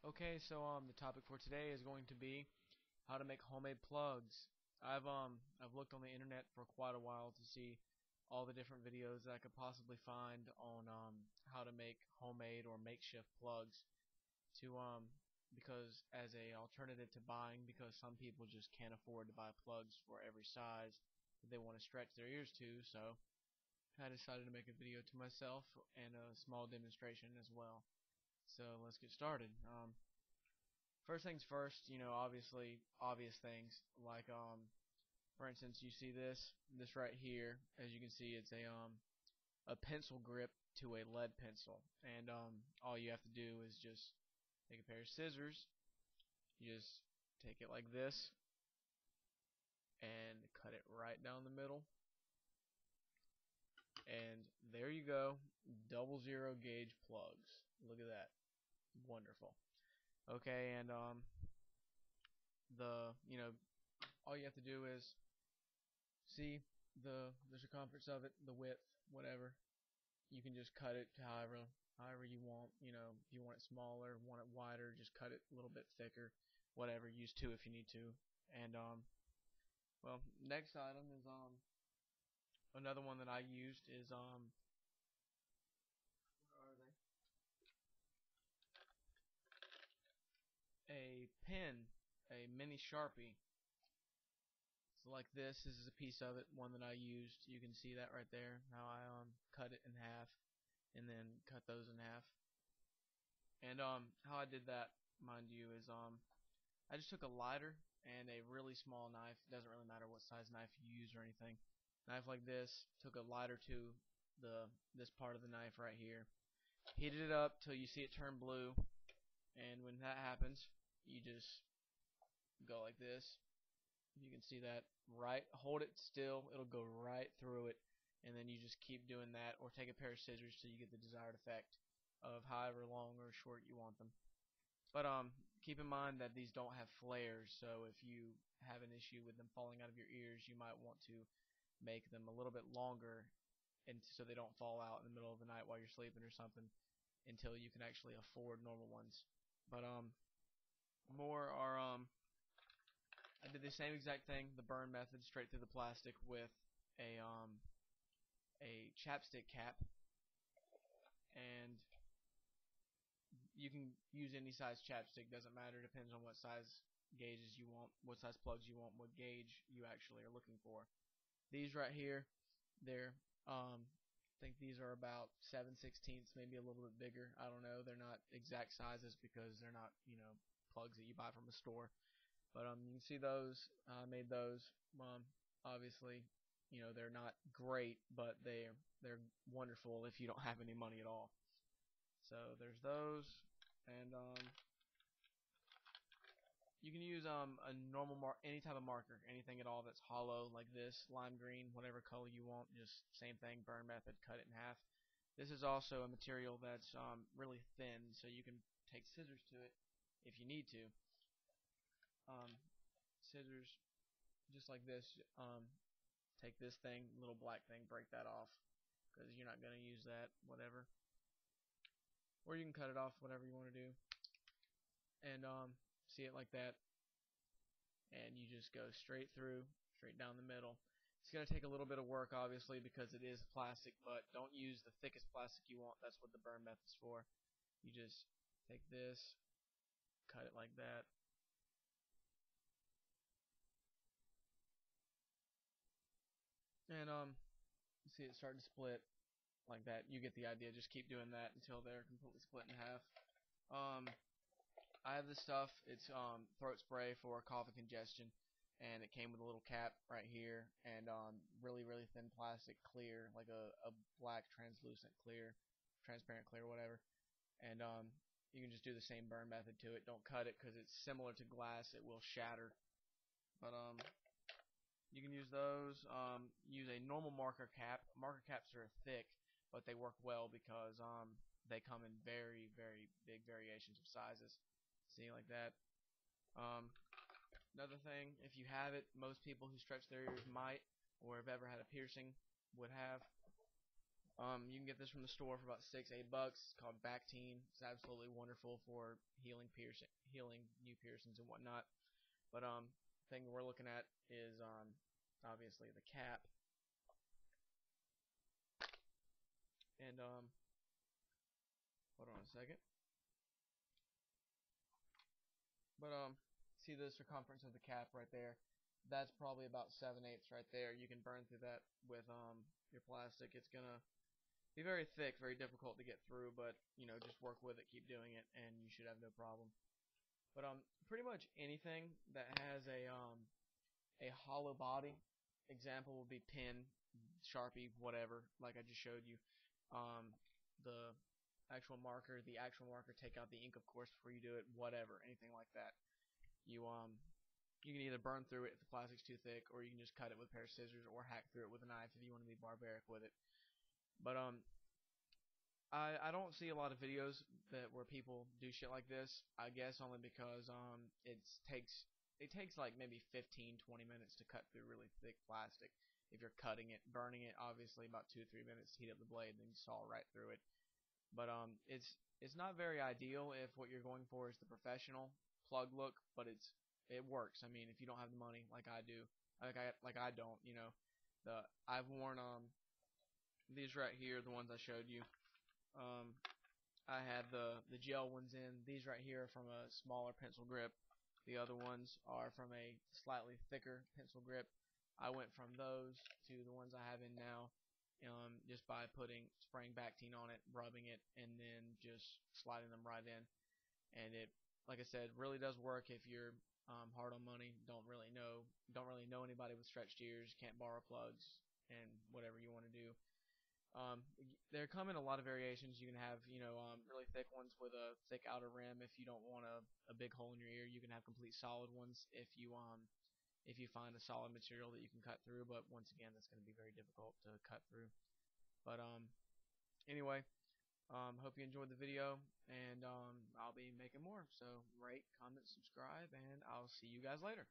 Okay, so the topic for today is going to be how to make homemade plugs. I've looked on the internet for quite a while to see all the different videos that I could possibly find on how to make homemade or makeshift plugs to because as a alternative to buying, because some people just can't afford to buy plugs for every size that they want to stretch their ears to. So I decided to make a video to myself and a small demonstration as well. So let's get started. First things first, obviously obvious things like for instance, you see this right here. As you can see, it's a pencil grip to a lead pencil, and all you have to do is just take a pair of scissors. You just take it like this and cut it right down the middle, and there you go. 00 gauge plugs. Look at that. Wonderful. Okay, and the all you have to do is see the circumference of it, the width, whatever. You can just cut it to however you want. If you want it smaller, want it wider, just cut it a little bit thicker. Whatever. Use two if you need to. And well, next item is another one that I used is where are they? A pen, a mini Sharpie. So like this is a piece of it, one that I used. You can see that right there. How I cut it in half and then cut those in half. And how I did that, mind you, is I just took a lighter and a really small knife. It doesn't really matter what size knife you use or anything. Knife like this. Took a lighter to this part of the knife right here. Heated it up till you see it turn blue, and when that happens, you just go like this. You can see that right. Hold it still. It'll go right through it, and then you just keep doing that, or take a pair of scissors till you get the desired effect of however long or short you want them. But keep in mind that these don't have flares, so if you have an issue with them falling out of your ears, you might want to make them a little bit longer, and so they don't fall out in the middle of the night while you're sleeping or something, until you can actually afford normal ones. But more are I did the same exact thing, the burn method, straight through the plastic with a chapstick cap, and you can use any size chapstick, doesn't matter, depends on what size gauges you want, what size plugs you want, what gauge you actually are looking for. These right here, they're I think these are about 7/16, maybe a little bit bigger. I don't know. They're not exact sizes because they're not plugs that you buy from a store. But you can see those. I made those. Obviously, they're not great, but they're wonderful if you don't have any money at all. So there's those, and you can use a normal any type of marker, anything at all that's hollow like this, lime green, whatever color you want. Just same thing, burn method, cut it in half. This is also a material that's really thin, so you can take scissors to it if you need to. Scissors, just like this. Take this thing, little black thing, break that off, because you're not going to use that, whatever. Or you can cut it off, whatever you want to do. And see it like that, and you just go straight through, straight down the middle. It's going to take a little bit of work, obviously, because it is plastic, but don't use the thickest plastic you want. That's what the burn method's for. You just take this, cut it like that, and you see it starting to split like that. You get the idea. Just keep doing that until they're completely split in half. I have this stuff. It's throat spray for cough and congestion, and it came with a little cap right here, and really thin plastic, clear, like a black translucent clear, transparent clear, whatever. And you can just do the same burn method to it. Don't cut it because it's similar to glass. It will shatter. But you can use those. Use a normal marker cap. Marker caps are thick, but they work well because they come in very big variations of sizes. See, like that. Another thing, if you have it, most people who stretch their ears might, or have ever had a piercing, would have. You can get this from the store for about $6-8. It's called Bactine. It's absolutely wonderful for healing new piercings and whatnot. But thing we're looking at is obviously the cap. And hold on a second. But see the circumference of the cap right there? That's probably about 7/8 right there. You can burn through that with your plastic. It's gonna be very thick, very difficult to get through, but just work with it, keep doing it, and you should have no problem. But pretty much anything that has a hollow body, example would be pen, Sharpie, whatever, like I just showed you. The the actual marker, take out the ink, of course, before you do it, whatever, anything like that. You can either burn through it if the plastic's too thick, or you can just cut it with a pair of scissors, or hack through it with a knife if you want to be barbaric with it. But I don't see a lot of videos where people do shit like this. I guess only because it takes like maybe 15-20 minutes to cut through really thick plastic. If you're cutting it, burning it, obviously about 2-3 minutes to heat up the blade, then you saw right through it. But it's not very ideal if what you're going for is the professional plug look, but it works. I mean, if you don't have the money like I do, like I don't, I've worn these right here, the ones I showed you. I had the gel ones in. These right here are from a smaller pencil grip. The other ones are from a slightly thicker pencil grip. I went from those to the ones I have in now, just by spraying Bactine on it, rubbing it, and then just sliding them right in. And it, like I said, really does work if you're hard on money, don't really know anybody with stretched ears, can't borrow plugs, and whatever you want to do. There come in a lot of variations. You can have, really thick ones with a thick outer rim. If you don't want a big hole in your ear, you can have complete solid ones if you find a solid material that you can cut through. But once again, that's going to be very difficult to cut through. But anyway, hope you enjoyed the video, and I'll be making more. So rate, comment, subscribe, and I'll see you guys later.